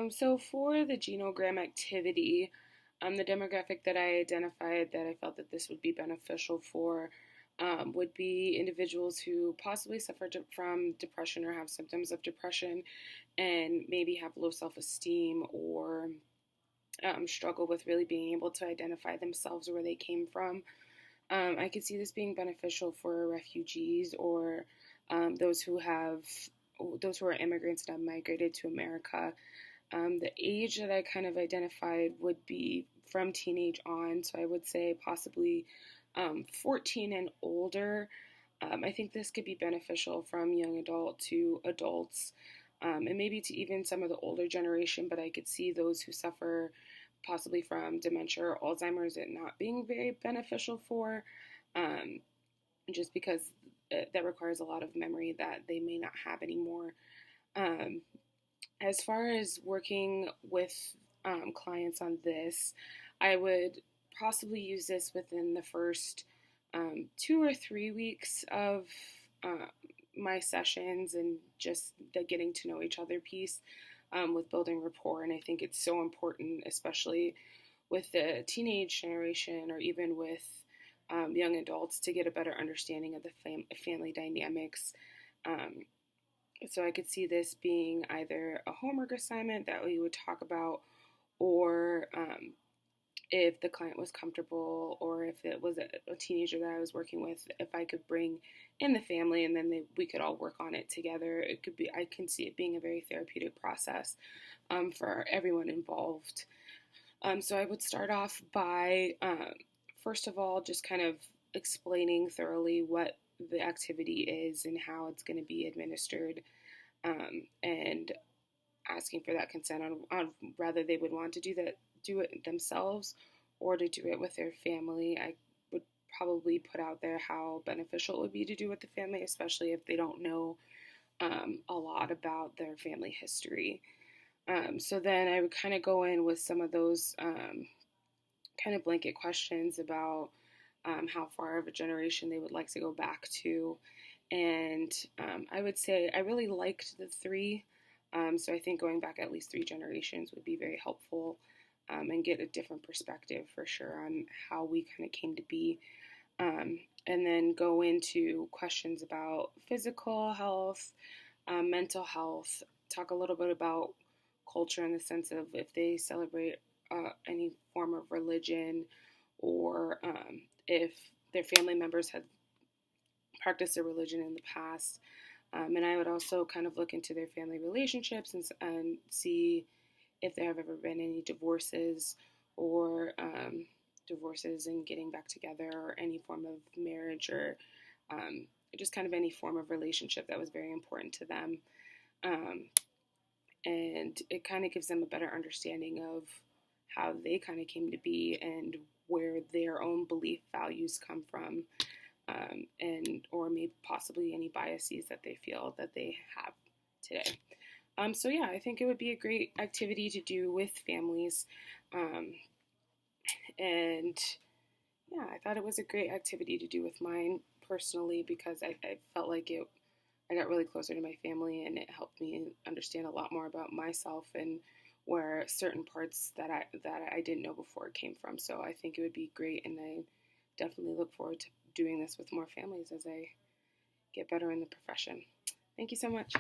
So for the genogram activity, the demographic that I identified that I felt that this would be beneficial for would be individuals who possibly suffer from depression or have symptoms of depression and maybe have low self-esteem or struggle with really being able to identify themselves or where they came from. I could see this being beneficial for refugees or those who are immigrants that have migrated to America. The age that I kind of identified would be from teenage on, so I would say possibly 14 and older. I think this could be beneficial from young adult to adults, and maybe to even some of the older generation, but I could see those who suffer possibly from dementia or Alzheimer's it not being very beneficial for, um, just because that requires a lot of memory that they may not have anymore. Um, as far as working with clients on this, I would possibly use this within the first 2 or 3 weeks of uh, my sessions and just the getting to know each other piece with building rapport. And I think it's so important, especially with the teenage generation or even with young adults, to get a better understanding of the family dynamics. Um, so I could see this being either a homework assignment that we would talk about, or if the client was comfortable, or if it was a teenager that I was working with, if I could bring in the family and then we could all work on it together. It could be, I can see it being a very therapeutic process for everyone involved. So I would start off by, first of all, just kind of explaining thoroughly what the activity is and how it's going to be administered, and asking for that consent on whether they would want to do it themselves or to do it with their family. I would probably put out there how beneficial it would be to do with the family, especially if they don't know a lot about their family history. So then I would kind of go in with some of those kind of blanket questions about how far of a generation they would like to go back to. And I would say I really liked the three. So I think going back at least 3 generations would be very helpful, and get a different perspective for sure on how we kind of came to be. And then go into questions about physical health, mental health, talk a little bit about culture in the sense of if they celebrate any form of religion, or if their family members had practiced their religion in the past. And I would also kind of look into their family relationships and see if there have ever been any divorces, or divorces and getting back together, or any form of marriage, or just kind of any form of relationship that was very important to them. Um, and it kind of gives them a better understanding of how they kind of came to be and where their own belief values come from, and or maybe possibly any biases that they feel that they have today. So yeah, I think it would be a great activity to do with families, um, and yeah, I thought it was a great activity to do with mine personally, because I felt like I got really closer to my family, and it helped me understand a lot more about myself and where certain parts that I didn't know before came from. So I think it would be great, and I definitely look forward to doing this with more families as I get better in the profession. Thank you so much.